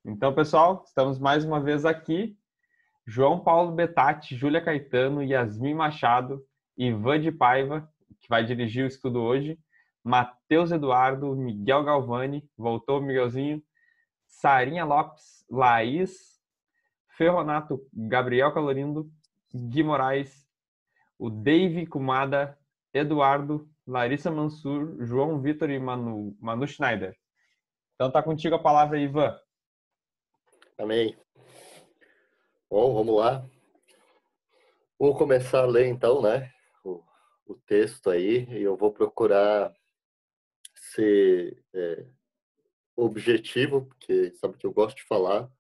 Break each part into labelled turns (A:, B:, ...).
A: Então, pessoal, estamos mais uma vez aqui. João Paulo Betatti, Júlia Caetano, Yasmin Machado, Ivan de Paiva, que vai dirigir o estudo hoje, Matheus Eduardo, Miguel Galvani, voltou Miguelzinho, Sarinha Lopes, Laís, Ferronato, Gabriel Calorindo, Gui Moraes, o Dave Kumada, Eduardo, Larissa Mansur, João Vitor e Manu Schneider. Então tá contigo a palavra, Ivan.
B: Amém. Bom, vamos lá. Vou começar a ler então, né, o texto aí, e eu vou procurar ser objetivo, porque sabe que eu gosto de falar,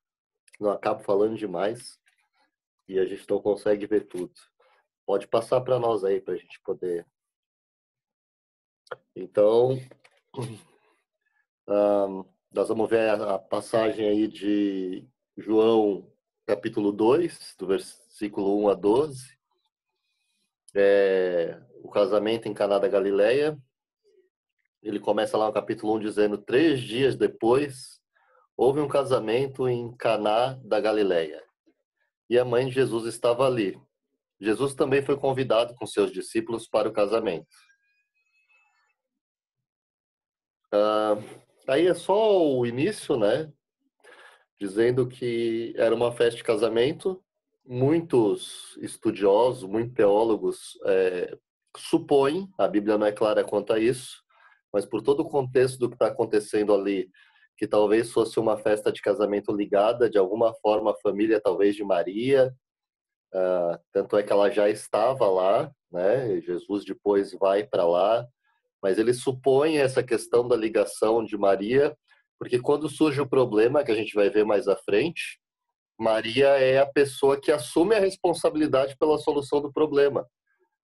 B: não acabo falando demais e a gente não consegue ver tudo. Pode passar para nós aí, para a gente poder. Então, nós vamos ver a passagem aí de João, capítulo 2, do versículo 1 a 12. O casamento em Caná da Galileia. Ele começa lá no capítulo 1 dizendo: 3 dias depois, houve um casamento em Caná da Galileia. E a mãe de Jesus estava ali. Jesus também foi convidado com seus discípulos para o casamento. Aí é só o início, né? Dizendo que era uma festa de casamento. Muitos estudiosos, muitos teólogos supõem, a Bíblia não é clara quanto a isso, mas por todo o contexto do que está acontecendo ali, que talvez fosse uma festa de casamento ligada de alguma forma à família, talvez de Maria, tanto é que ela já estava lá, né? Jesus depois vai para lá, mas ele supõe essa questão da ligação de Maria, porque quando surge o problema, que a gente vai ver mais à frente, Maria é a pessoa que assume a responsabilidade pela solução do problema.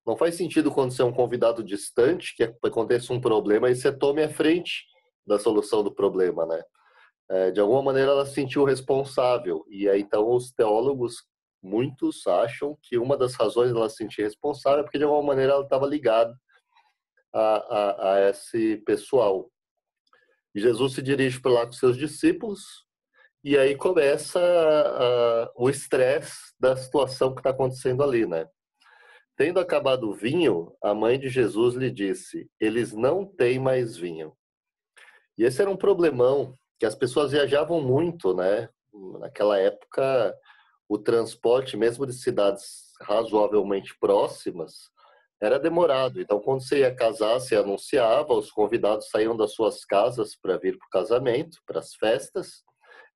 B: Não faz sentido quando você é um convidado distante, que aconteça um problema e você tome a frente da solução do problema, né? De alguma maneira ela se sentiu responsável. E aí então os teólogos, muitos acham que uma das razões dela se sentir responsável é porque de alguma maneira ela estava ligada a esse pessoal. E Jesus se dirige para lá com seus discípulos e aí começa o estresse da situação que está acontecendo ali, né? Tendo acabado o vinho, a mãe de Jesus lhe disse: eles não têm mais vinho. E esse era um problemão, que as pessoas viajavam muito, né? Naquela época, o transporte, mesmo de cidades razoavelmente próximas, era demorado. Então, quando você ia casar, você anunciava, os convidados saíam das suas casas para vir para o casamento, para as festas,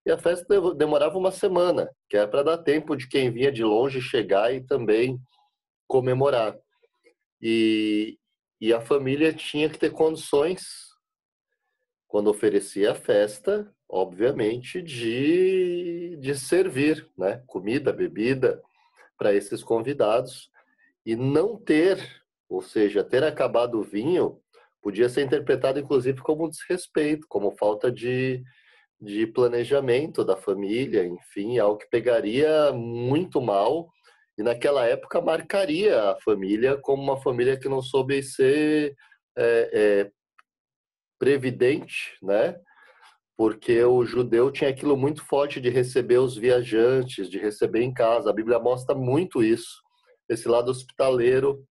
B: e a festa demorava uma semana, que era para dar tempo de quem vinha de longe chegar e também comemorar. E, e a família tinha que ter condições, quando oferecia a festa, obviamente, de servir, né? Comida, bebida para esses convidados. E não ter, ou seja, ter acabado o vinho, podia ser interpretado inclusive como desrespeito, como falta de planejamento da família, enfim, algo que pegaria muito mal e naquela época marcaria a família como uma família que não soube ser previdente, né? Porque o judeu tinha aquilo muito forte de receber os viajantes, de receber em casa. A Bíblia mostra muito isso, esse lado hospitaleiro,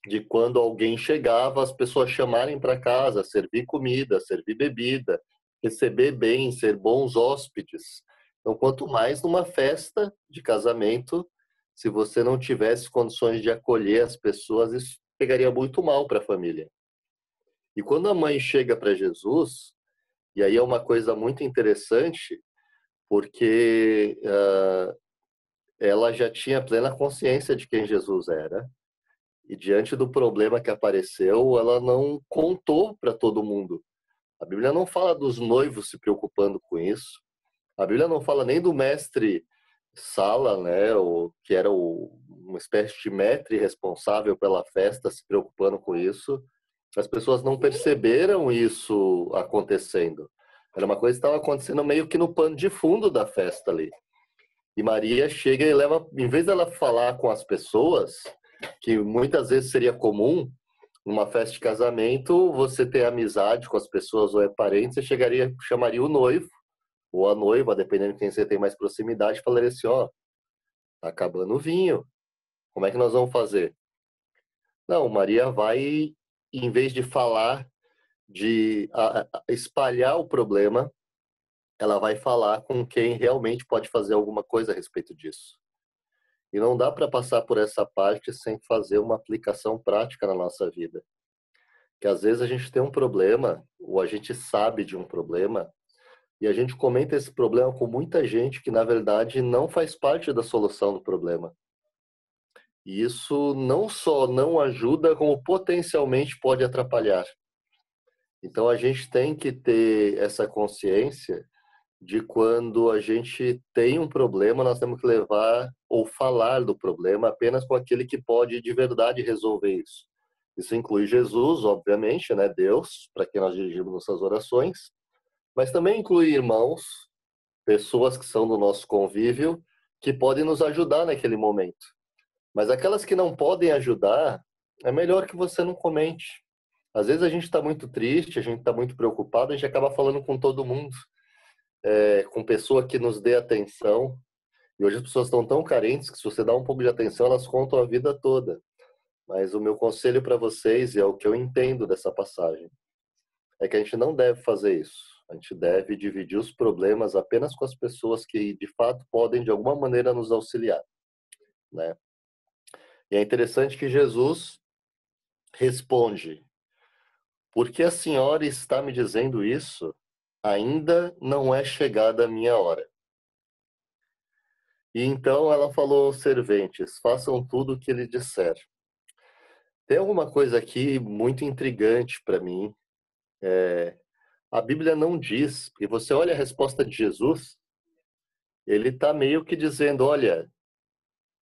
B: de quando alguém chegava, as pessoas chamarem para casa, servir comida, servir bebida, receber bem, ser bons hóspedes. Então, quanto mais numa festa de casamento, se você não tivesse condições de acolher as pessoas, isso pegaria muito mal para a família. E quando a mãe chega para Jesus, e aí é uma coisa muito interessante, porque ela já tinha plena consciência de quem Jesus era, e diante do problema que apareceu, ela não contou para todo mundo. A Bíblia não fala dos noivos se preocupando com isso. A Bíblia não fala nem do mestre Sala, né, que era uma espécie de maître responsável pela festa, se preocupando com isso. As pessoas não perceberam isso acontecendo. Era uma coisa que estava acontecendo meio que no pano de fundo da festa ali. E Maria chega e leva, em vez dela falar com as pessoas, que muitas vezes seria comum, numa festa de casamento, você ter amizade com as pessoas ou é parente, você chamaria o noivo ou a noiva, dependendo de quem você tem mais proximidade, falaria assim, ó, tá acabando o vinho, como é que nós vamos fazer? Não, Maria vai, em vez de falar, de espalhar o problema, ela vai falar com quem realmente pode fazer alguma coisa a respeito disso. E não dá para passar por essa parte sem fazer uma aplicação prática na nossa vida. Que às vezes a gente tem um problema, ou a gente sabe de um problema, e a gente comenta esse problema com muita gente que, na verdade, não faz parte da solução do problema. E isso não só não ajuda, como potencialmente pode atrapalhar. Então a gente tem que ter essa consciência de quando a gente tem um problema, nós temos que levar ou falar do problema apenas com aquele que pode de verdade resolver isso. Isso inclui Jesus, obviamente, né? Deus, para quem nós dirigimos nossas orações, mas também inclui irmãos, pessoas que são do nosso convívio, que podem nos ajudar naquele momento. Mas aquelas que não podem ajudar, é melhor que você não comente. Às vezes a gente está muito triste, a gente está muito preocupado, a gente acaba falando com todo mundo, com pessoa que nos dê atenção. E hoje as pessoas estão tão carentes que se você dá um pouco de atenção, elas contam a vida toda. Mas o meu conselho para vocês, e é o que eu entendo dessa passagem, é que a gente não deve fazer isso. A gente deve dividir os problemas apenas com as pessoas que, de fato, podem, de alguma maneira, nos auxiliar, né? E é interessante que Jesus responde: por que a senhora está me dizendo isso? Ainda não é chegada a minha hora. E então ela falou aos serventes: façam tudo o que ele disser. Tem alguma coisa aqui muito intrigante para mim. A Bíblia não diz, e você olha a resposta de Jesus, ele está meio que dizendo: olha,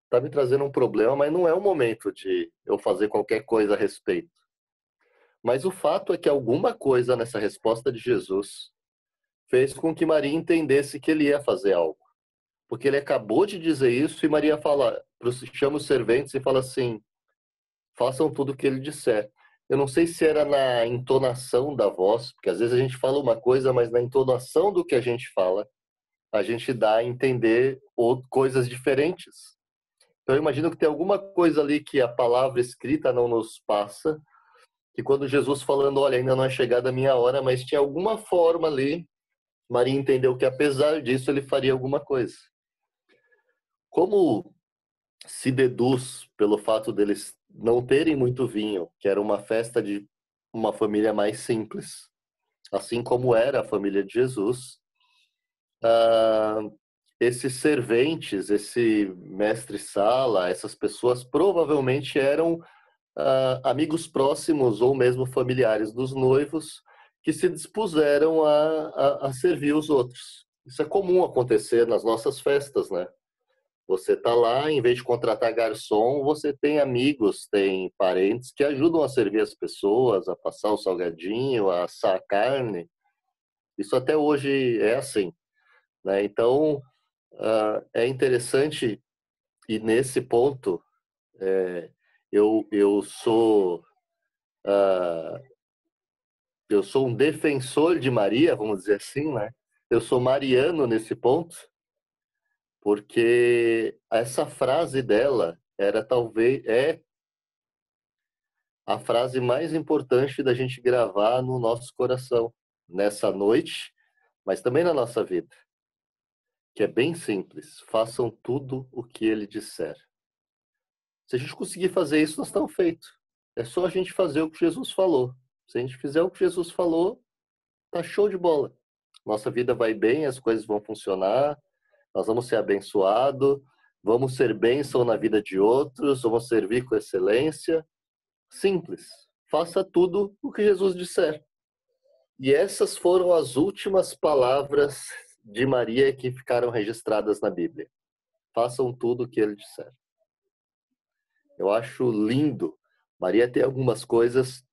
B: está me trazendo um problema, mas não é o momento de eu fazer qualquer coisa a respeito. Mas o fato é que alguma coisa nessa resposta de Jesus fez com que Maria entendesse que ele ia fazer algo. Porque ele acabou de dizer isso e Maria chama os serventes e fala assim: façam tudo o que ele disser. Eu não sei se era na entonação da voz, porque às vezes a gente fala uma coisa, mas na entonação do que a gente fala, a gente dá a entender coisas diferentes. Então eu imagino que tem alguma coisa ali que a palavra escrita não nos passa, que quando Jesus falando, olha, ainda não é chegada a minha hora, mas tinha alguma forma ali, Maria entendeu que apesar disso ele faria alguma coisa. Como se deduz pelo fato deles não terem muito vinho, que era uma festa de uma família mais simples, assim como era a família de Jesus, ah, esses serventes, esse mestre-sala, essas pessoas provavelmente eram amigos próximos ou mesmo familiares dos noivos que se dispuseram a servir os outros. Isso é comum acontecer nas nossas festas, né? Você tá lá, em vez de contratar garçom, você tem amigos, tem parentes que ajudam a servir as pessoas, a passar o salgadinho, a assar a carne. Isso até hoje é assim, né? Então, é interessante e nesse ponto eu sou eu sou um defensor de Maria, vamos dizer assim, né? Eu sou mariano nesse ponto, porque essa frase dela era talvez a frase mais importante da gente gravar no nosso coração nessa noite, mas também na nossa vida, que é bem simples: façam tudo o que ele disser. Se a gente conseguir fazer isso, nós estamos feitos. É só a gente fazer o que Jesus falou. Se a gente fizer o que Jesus falou, tá show de bola. Nossa vida vai bem, as coisas vão funcionar, nós vamos ser abençoados, vamos ser bênção na vida de outros, vamos servir com excelência. Simples. Faça tudo o que Jesus disser. E essas foram as últimas palavras de Maria que ficaram registradas na Bíblia. Façam tudo o que ele disser. Eu acho lindo. Maria tem algumas coisas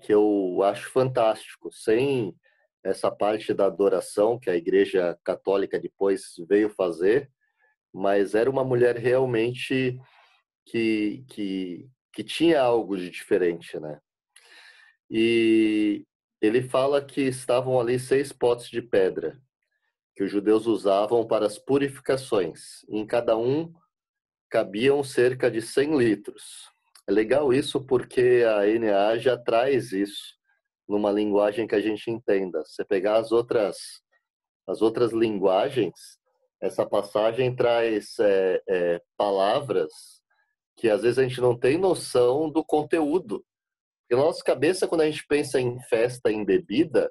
B: que eu acho fantástico. Sem essa parte da adoração que a Igreja Católica depois veio fazer, mas era uma mulher realmente que tinha algo de diferente, né? E ele fala que estavam ali 6 potes de pedra. que os judeus usavam para as purificações. Em cada um cabiam cerca de 100 litros. É legal isso porque a NA já traz isso numa linguagem que a gente entenda. Se você pegar as outras linguagens, essa passagem traz palavras que às vezes a gente não tem noção do conteúdo. Porque na nossa cabeça, quando a gente pensa em festa, em bebida,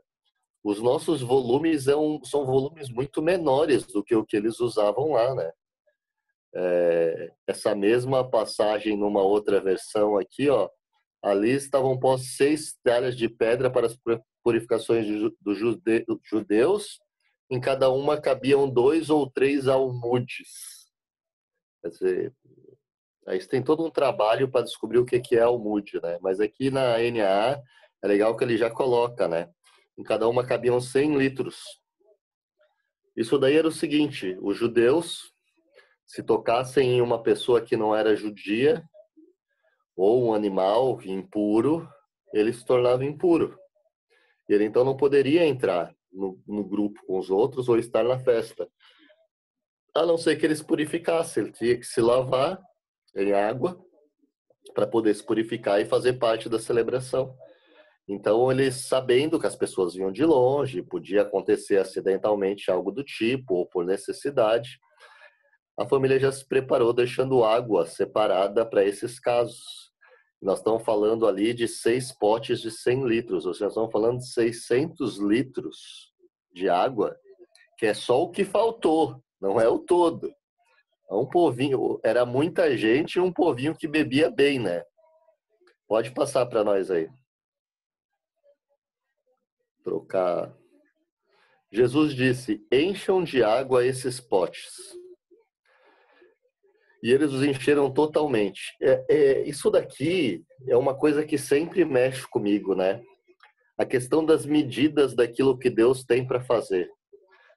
B: os nossos volumes são volumes muito menores do que o que eles usavam lá, né? Essa mesma passagem numa outra versão aqui, ó, ali estavam postas 6 talhas de pedra para as purificações dos judeus, em cada uma cabiam 2 ou 3 almudes. Quer dizer, aí você tem todo um trabalho para descobrir o que é almude, né? Mas aqui na NAA é legal que ele já coloca, né? Em cada uma cabiam 100 litros. Isso daí era o seguinte, os judeus, se tocassem em uma pessoa que não era judia, ou um animal impuro, ele se tornava impuro. Ele então não poderia entrar no grupo com os outros ou estar na festa. A não ser que ele se purificasse, ele tinha que se lavar em água para poder se purificar e fazer parte da celebração. Então, eles, sabendo que as pessoas vinham de longe, podia acontecer acidentalmente algo do tipo, ou por necessidade, a família já se preparou deixando água separada para esses casos. Nós estamos falando ali de 6 potes de 100 litros, ou seja, nós estamos falando de 600 litros de água, que é só o que faltou, não é o todo. É um povinho, era muita gente e um povinho que bebia bem, né? Pode passar para nós aí. Trocar. Jesus disse: encham de água esses potes. E eles os encheram totalmente. Isso daqui é uma coisa que sempre mexe comigo, né? A questão das medidas daquilo que Deus tem para fazer.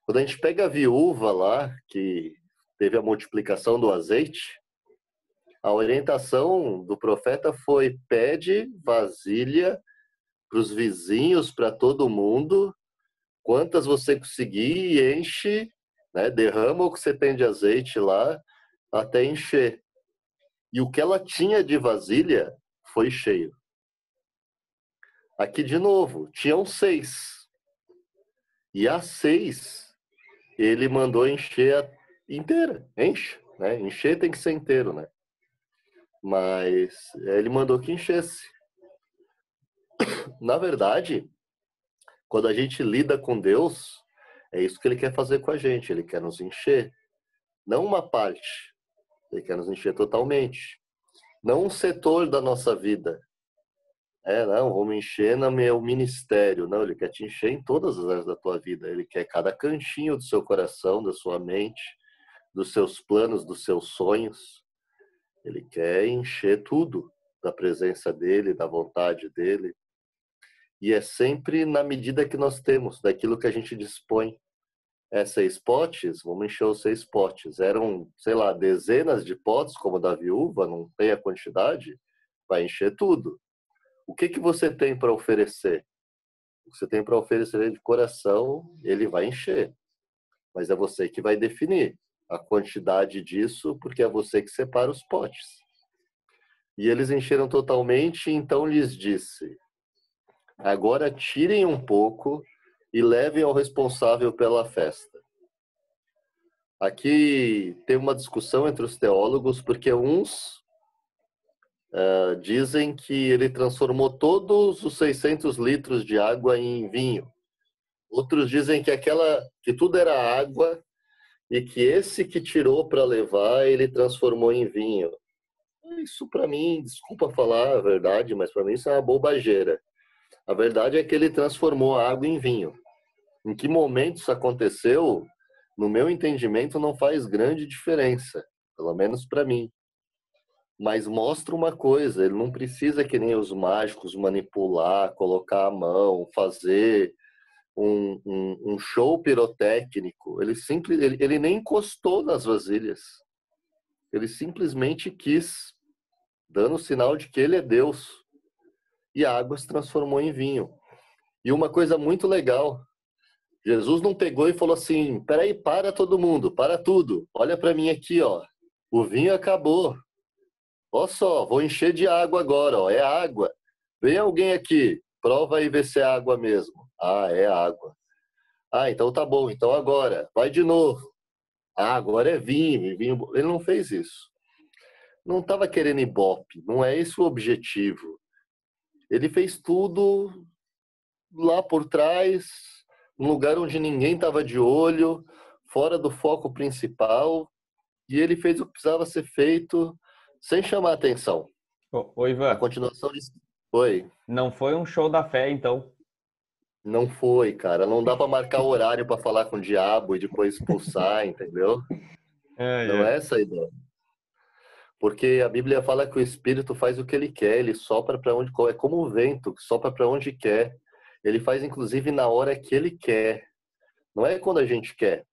B: Quando a gente pega a viúva lá, que teve a multiplicação do azeite, a orientação do profeta foi: pede vasilha para os vizinhos, para todo mundo, quantas você conseguir e enche, né? Derrama o que você tem de azeite lá até encher. E o que ela tinha de vasilha foi cheio. Aqui de novo, tinham 6. E as 6, ele mandou encher inteira. Enche, né? Encher tem que ser inteiro, né? Mas ele mandou que enchesse. Na verdade, quando a gente lida com Deus, é isso que ele quer fazer com a gente. Ele quer nos encher. Não uma parte. Ele quer nos encher totalmente. Não um setor da nossa vida. Não, vou me encher no meu ministério. Não, ele quer te encher em todas as áreas da tua vida. Ele quer cada cantinho do seu coração, da sua mente, dos seus planos, dos seus sonhos. Ele quer encher tudo da presença dele, da vontade dele. E é sempre na medida que nós temos, daquilo que a gente dispõe. 6 potes, vamos encher os 6 potes. Eram, sei lá, dezenas de potes, como o da viúva, não tem a quantidade, vai encher tudo. O que você tem para oferecer? O que você tem para oferecer de coração, ele vai encher. Mas é você que vai definir a quantidade disso, porque é você que separa os potes. E eles encheram totalmente, então lhes disse: agora tirem um pouco e levem ao responsável pela festa. Aqui tem uma discussão entre os teólogos, porque uns dizem que ele transformou todos os 600 litros de água em vinho. Outros dizem que tudo era água e que esse que tirou para levar, ele transformou em vinho. Isso para mim, desculpa falar a verdade, mas para mim isso é uma bobageira. A verdade é que ele transformou a água em vinho. Em que momento isso aconteceu, no meu entendimento, não faz grande diferença, pelo menos para mim. Mas mostra uma coisa, ele não precisa, que nem os mágicos, manipular, colocar a mão, fazer um show pirotécnico. Ele nem encostou nas vasilhas. Ele simplesmente quis, dando o sinal de que ele é Deus. E a água se transformou em vinho. E uma coisa muito legal, Jesus não pegou e falou assim, peraí, para todo mundo, para tudo. Olha para mim aqui, ó. O vinho acabou. Ó só, vou encher de água agora, ó. É água. Vem alguém aqui, prova aí ver se é água mesmo. Ah, é água. Ah, então tá bom. Então agora, vai de novo. Ah, agora é vinho, vinho. Ele não fez isso. Não estava querendo ibope, não é esse o objetivo. Ele fez tudo lá por trás, num lugar onde ninguém estava de olho, fora do foco principal, e ele fez o que precisava ser feito sem chamar atenção.
A: Ô,
B: A
A: Ivan,
B: continuação disso foi.
A: não foi um show da fé, então.
B: Não foi, cara. Não dá para marcar horário para falar com o diabo e depois expulsar, entendeu?
A: Ai,
B: Não
A: ai.
B: é essa a ideia. Porque a Bíblia fala que o Espírito faz o que ele quer, ele sopra para onde quer. É como o vento que sopra para onde quer. Ele faz inclusive na hora que ele quer. Não é quando a gente quer.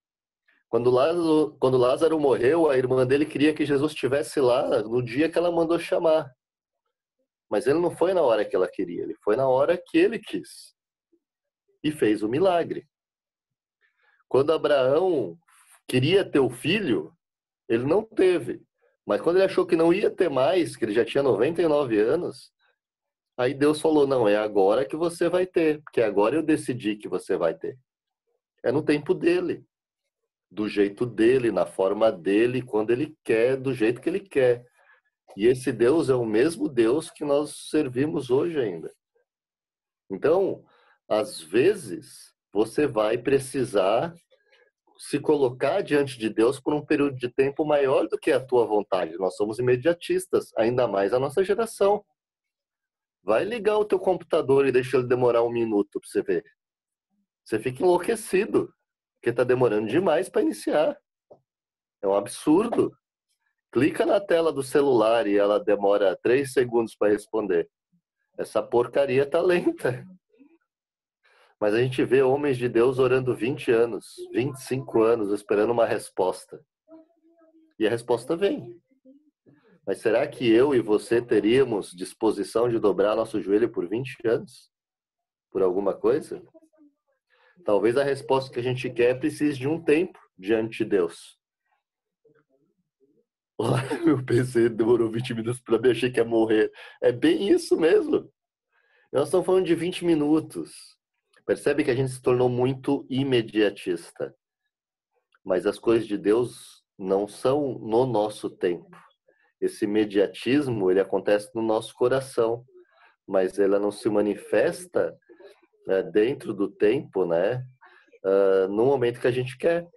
B: Quando Lázaro morreu, a irmã dele queria que Jesus estivesse lá no dia que ela mandou chamar. Mas ele não foi na hora que ela queria, ele foi na hora que ele quis. E fez o milagre. Quando Abraão queria ter o filho, ele não teve. Mas quando ele achou que não ia ter mais, que ele já tinha 99 anos, aí Deus falou, não, é agora que você vai ter, porque agora eu decidi que você vai ter. É no tempo dele, do jeito dele, na forma dele, quando ele quer, do jeito que ele quer. E esse Deus é o mesmo Deus que nós servimos hoje ainda. Então, às vezes, você vai precisar se colocar diante de Deus por um período de tempo maior do que a tua vontade. Nós somos imediatistas, ainda mais a nossa geração. Vai ligar o teu computador e deixa ele demorar 1 minuto para você ver. Você fica enlouquecido, porque está demorando demais para iniciar. É um absurdo. Clica na tela do celular e ela demora 3 segundos para responder. Essa porcaria tá lenta. Mas a gente vê homens de Deus orando 20 anos, 25 anos, esperando uma resposta. E a resposta vem. Mas será que eu e você teríamos disposição de dobrar nosso joelho por 20 anos? Por alguma coisa? Talvez a resposta que a gente quer precise de um tempo diante de Deus. Meu PC demorou 20 minutos para mim, achei que ia morrer. É bem isso mesmo. Nós estamos falando de 20 minutos. Percebe que a gente se tornou muito imediatista. Mas as coisas de Deus não são no nosso tempo. Esse imediatismo, ele acontece no nosso coração, mas ela não se manifesta, né, dentro do tempo, né, no momento que a gente quer.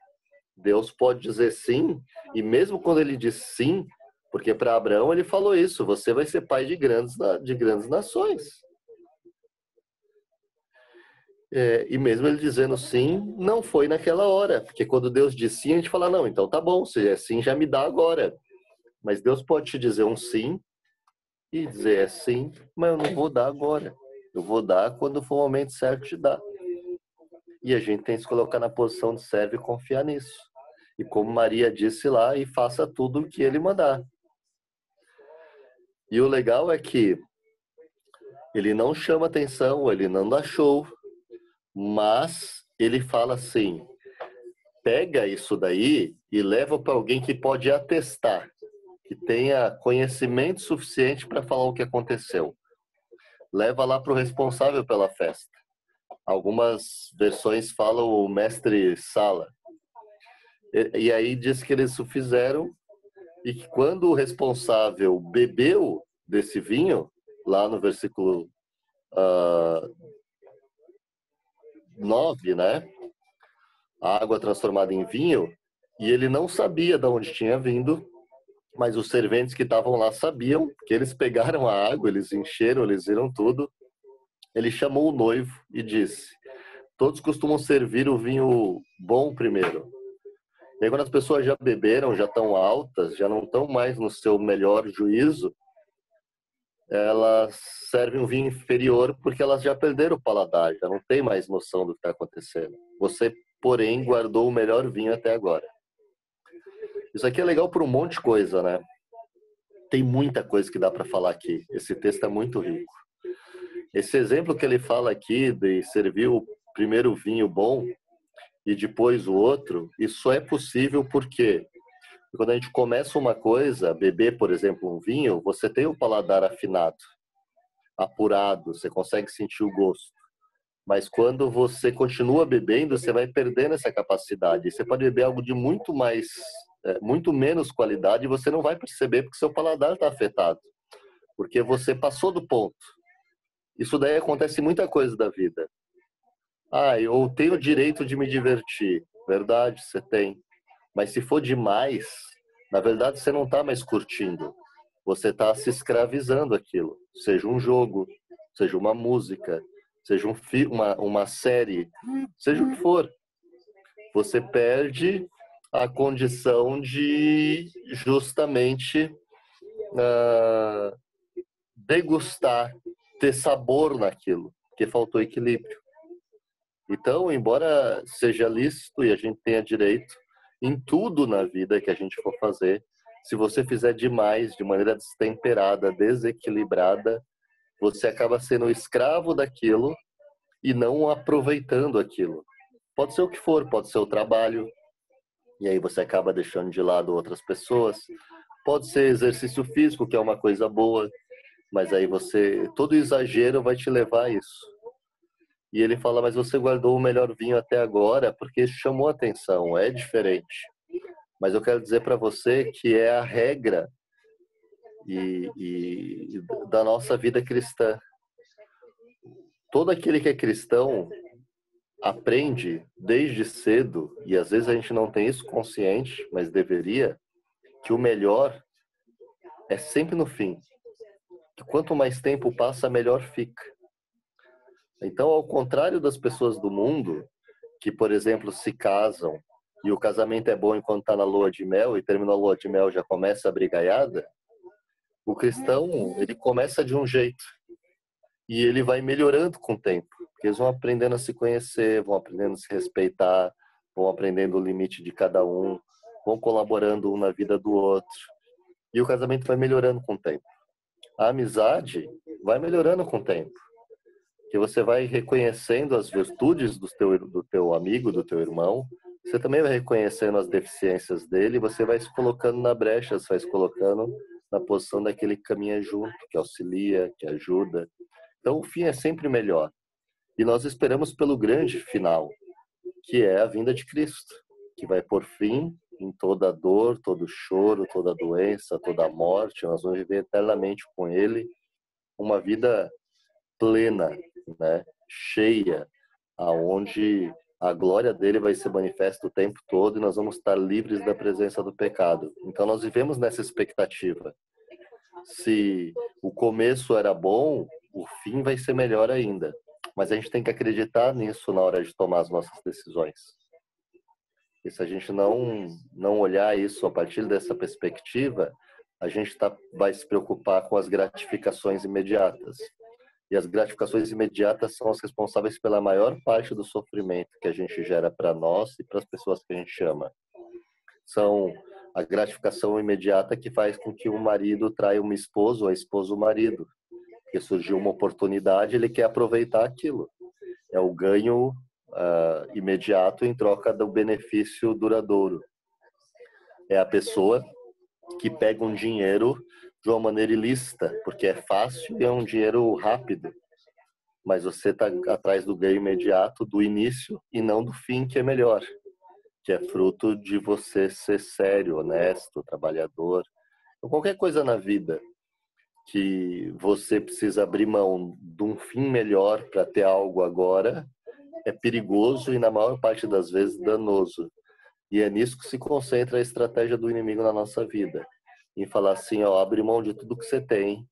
B: Deus pode dizer sim, e mesmo quando ele diz sim, porque para Abraão ele falou isso, você vai ser pai de grandes nações. E mesmo ele dizendo sim, não foi naquela hora, porque quando Deus diz sim, a gente fala, não, então tá bom, se é sim, já me dá agora. Mas Deus pode te dizer um sim e dizer é sim, mas eu não vou dar agora. Eu vou dar quando for o momento certo de dar. E a gente tem que se colocar na posição de servo e confiar nisso. E como Maria disse lá, e faça tudo o que ele mandar. E o legal é que ele não chama atenção, ele não dá show, mas ele fala assim, pega isso daí e leva para alguém que pode atestar, que tenha conhecimento suficiente para falar o que aconteceu. Leva lá para o responsável pela festa. Algumas versões falam o mestre Sala. E aí diz que eles o fizeram e que quando o responsável bebeu desse vinho, lá no versículo 9, né? A água transformada em vinho, e ele não sabia de onde tinha vindo, mas os serventes que estavam lá sabiam, que eles pegaram a água, eles encheram, eles viram tudo. Ele chamou o noivo e disse, todos costumam servir o vinho bom primeiro. E aí, quando as pessoas já beberam, já estão altas, já não estão mais no seu melhor juízo, elas servem um vinho inferior porque elas já perderam o paladar, já não tem mais noção do que está acontecendo. Você, porém, guardou o melhor vinho até agora. Isso aqui é legal por um monte de coisa, né? Tem muita coisa que dá para falar aqui. Esse texto é muito rico. Esse exemplo que ele fala aqui de servir o primeiro vinho bom, e depois o outro, isso só é possível porque quando a gente começa uma coisa, beber, por exemplo, um vinho, você tem o paladar afinado, apurado, você consegue sentir o gosto. Mas quando você continua bebendo, você vai perdendo essa capacidade. Você pode beber algo de muito menos qualidade e você não vai perceber porque seu paladar está afetado. Porque você passou do ponto. Isso daí acontece em muita coisa da vida. Eu tenho o direito de me divertir. Verdade, você tem. Mas se for demais, na verdade você não está mais curtindo. Você está se escravizando aquilo. Seja um jogo, seja uma música, seja uma série, seja o que for. Você perde a condição de justamente degustar, ter sabor naquilo, porque faltou equilíbrio. Então, embora seja lícito e a gente tenha direito em tudo na vida que a gente for fazer, se você fizer demais, de maneira destemperada, desequilibrada, você acaba sendo escravo daquilo e não aproveitando aquilo. Pode ser o que for, pode ser o trabalho, e aí você acaba deixando de lado outras pessoas. Pode ser exercício físico, que é uma coisa boa, mas aí todo exagero vai te levar a isso. E ele fala, mas você guardou o melhor vinho até agora porque isso chamou atenção, é diferente. Mas eu quero dizer para você que é a regra e da nossa vida cristã. Todo aquele que é cristão aprende desde cedo, e às vezes a gente não tem isso consciente, mas deveria, que o melhor é sempre no fim. Que quanto mais tempo passa, melhor fica. Então, ao contrário das pessoas do mundo, que, por exemplo, se casam e o casamento é bom enquanto está na lua de mel e terminou a lua de mel já começa a brigaiada, o cristão, ele começa de um jeito e ele vai melhorando com o tempo. Porque eles vão aprendendo a se conhecer, vão aprendendo a se respeitar, vão aprendendo o limite de cada um, vão colaborando um na vida do outro. E o casamento vai melhorando com o tempo. A amizade vai melhorando com o tempo. Que você vai reconhecendo as virtudes do teu amigo, do teu irmão, você também vai reconhecendo as deficiências dele, você vai se colocando na brecha, você vai se colocando na posição daquele que caminha junto, que auxilia, que ajuda. Então o fim é sempre melhor. E nós esperamos pelo grande final, que é a vinda de Cristo, que vai pôr fim em toda a dor, todo o choro, toda a doença, toda a morte. Nós vamos viver eternamente com Ele uma vida plena, né? Cheia, aonde a glória dele vai ser manifesta o tempo todo e nós vamos estar livres da presença do pecado. Então nós vivemos nessa expectativa. Se o começo era bom, o fim vai ser melhor ainda. Mas a gente tem que acreditar nisso na hora de tomar as nossas decisões. E se a gente não olhar isso a partir dessa perspectiva, a gente vai se preocupar com as gratificações imediatas. E as gratificações imediatas são as responsáveis pela maior parte do sofrimento que a gente gera para nós e para as pessoas que a gente ama. São a gratificação imediata que faz com que o marido traia uma esposa ou a esposa o marido. Porque surgiu uma oportunidade, ele quer aproveitar aquilo. É o ganho imediato em troca do benefício duradouro. É a pessoa que pega um dinheiro de uma maneira ilícita, porque é fácil e é um dinheiro rápido. Mas você está atrás do ganho imediato, do início, e não do fim, que é melhor. Que é fruto de você ser sério, honesto, trabalhador. Ou qualquer coisa na vida que você precisa abrir mão de um fim melhor para ter algo agora, é perigoso e, na maior parte das vezes, danoso. E é nisso que se concentra a estratégia do inimigo na nossa vida. Em falar assim, abre mão de tudo que você tem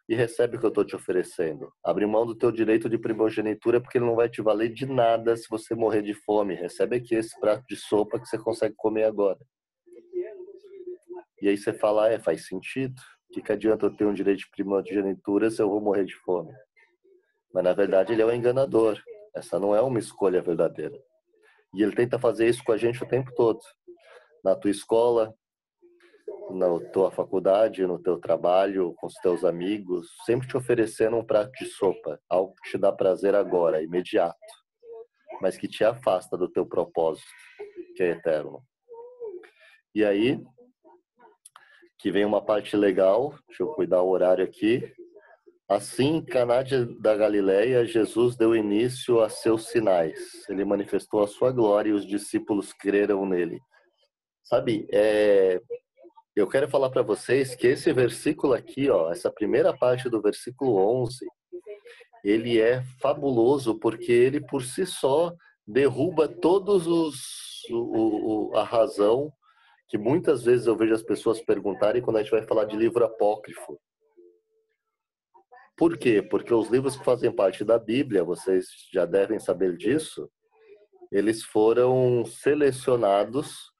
B: e recebe o que eu estou te oferecendo. Abre mão do teu direito de primogenitura porque ele não vai te valer de nada se você morrer de fome. Recebe aqui esse prato de sopa que você consegue comer agora. E aí você fala, faz sentido. O que adianta eu ter um direito de primogenitura se eu vou morrer de fome? Mas na verdade ele é um enganador. Essa não é uma escolha verdadeira. E ele tenta fazer isso com a gente o tempo todo. Na tua escola, na tua faculdade, no teu trabalho, com os teus amigos, sempre te oferecendo um prato de sopa, algo que te dá prazer agora, imediato. mas que te afasta do teu propósito, que é eterno. E aí, que vem uma parte legal, deixa eu cuidar o horário aqui. Assim, em Caná da Galileia, Jesus deu início a seus sinais. Ele manifestou a sua glória e os discípulos creram nele. Sabe, eu quero falar para vocês que esse versículo aqui, ó, essa primeira parte do versículo 11, ele é fabuloso porque ele por si só derruba todos a razão que muitas vezes eu vejo as pessoas perguntarem quando a gente vai falar de livro apócrifo. Por quê? Porque os livros que fazem parte da Bíblia, vocês já devem saber disso, eles foram selecionados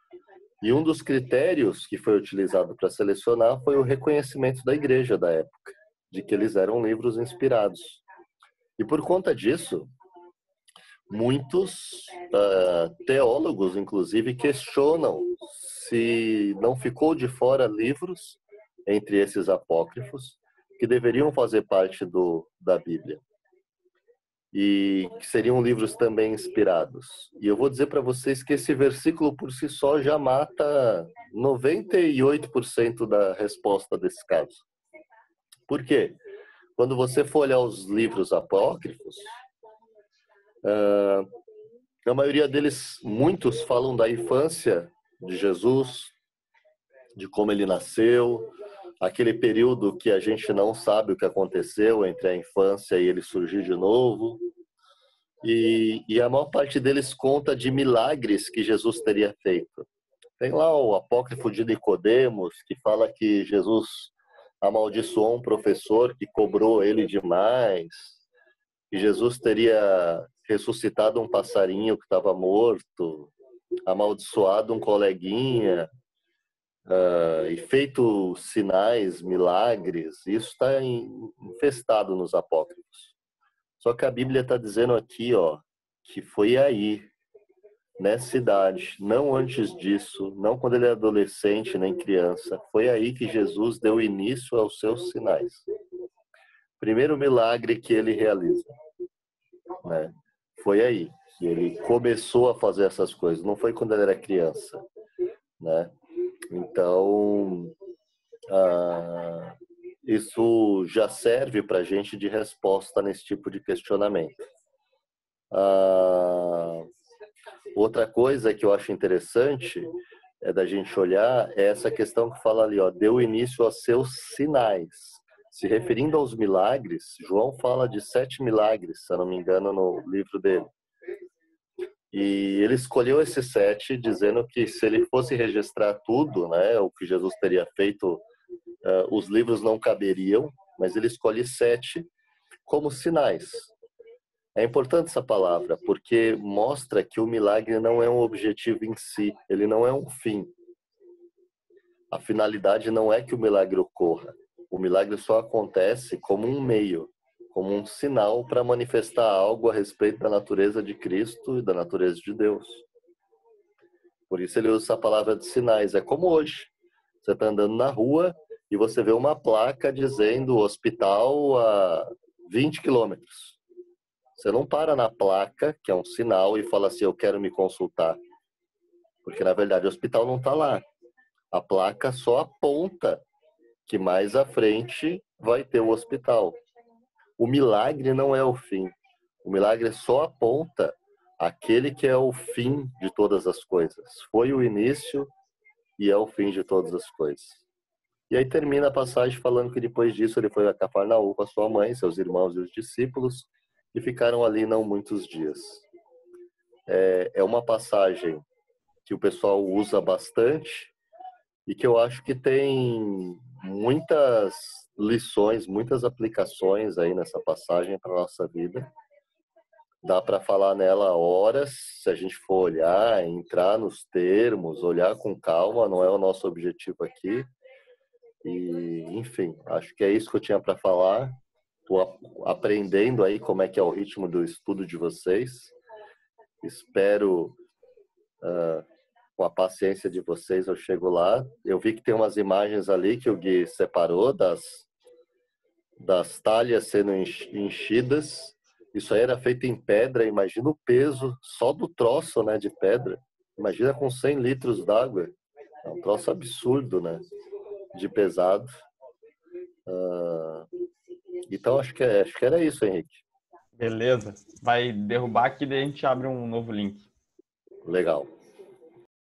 B: e um dos critérios que foi utilizado para selecionar foi o reconhecimento da igreja da época, de que eles eram livros inspirados. E por conta disso, muitos teólogos, inclusive, questionam se não ficou de fora livros, entre esses apócrifos, que deveriam fazer parte da Bíblia. E que seriam livros também inspirados. E eu vou dizer para vocês que esse versículo por si só já mata 98% da resposta desse caso. Por quê? Quando você for olhar os livros apócrifos, a maioria deles, muitos falam da infância de Jesus, de como ele nasceu, aquele período que a gente não sabe o que aconteceu entre a infância e ele surgir de novo. E a maior parte deles conta de milagres que Jesus teria feito. Tem lá o apócrifo de Nicodemos, que fala que Jesus amaldiçoou um professor que cobrou ele demais, que Jesus teria ressuscitado um passarinho que estava morto, amaldiçoado um coleguinha, e feito sinais, milagres. Isso está infestado nos apócrifos. Só que a Bíblia está dizendo aqui, ó, que foi aí, nessa idade, não antes disso, não quando ele era adolescente nem criança, foi aí que Jesus deu início aos seus sinais. Primeiro milagre que ele realiza, né? Foi aí que ele começou a fazer essas coisas, não foi quando ele era criança, né? Então, isso já serve para a gente de resposta nesse tipo de questionamento. Outra coisa que eu acho interessante da gente olhar é essa questão que fala ali, ó, deu início aos seus sinais. Se referindo aos milagres, João fala de 7 milagres, se eu não me engano, no livro dele. E ele escolheu esses 7, dizendo que se ele fosse registrar tudo, né, o que Jesus teria feito, os livros não caberiam, mas ele escolhe 7 como sinais. É importante essa palavra, porque mostra que o milagre não é um objetivo em si, ele não é um fim. A finalidade não é que o milagre ocorra. O milagre só acontece como um meio, como um sinal para manifestar algo a respeito da natureza de Cristo e da natureza de Deus. Por isso ele usa essa palavra de sinais. É como hoje. Você está andando na rua e você vê uma placa dizendo hospital a 20 quilômetros. Você não para na placa, que é um sinal, e fala assim, eu quero me consultar. Porque, na verdade, o hospital não está lá. A placa só aponta que mais à frente vai ter o hospital. O milagre não é o fim. O milagre só aponta aquele que é o fim de todas as coisas. Foi o início e é o fim de todas as coisas. E aí termina a passagem falando que depois disso ele foi a Cafarnaum com a sua mãe, seus irmãos e os discípulos, e ficaram ali não muitos dias. É uma passagem que o pessoal usa bastante e que eu acho que tem muitas lições, muitas aplicações aí nessa passagem para a nossa vida. Dá para falar nela horas, se a gente for olhar, entrar nos termos, olhar com calma, não é o nosso objetivo aqui. E, enfim, acho que é isso que eu tinha para falar. Estou aprendendo aí como é que é o ritmo do estudo de vocês. Espero, com a paciência de vocês, eu chego lá. Eu vi que tem umas imagens ali que o Gui separou das talhas sendo enchidas. Isso aí era feito em pedra, imagina o peso só do troço, né, de pedra. Imagina com 100 litros d'água. É um troço absurdo, né, de pesado. Então, acho que era isso, Henrique.
A: Beleza. Vai derrubar aqui, daí a gente abre um novo link.
B: Legal.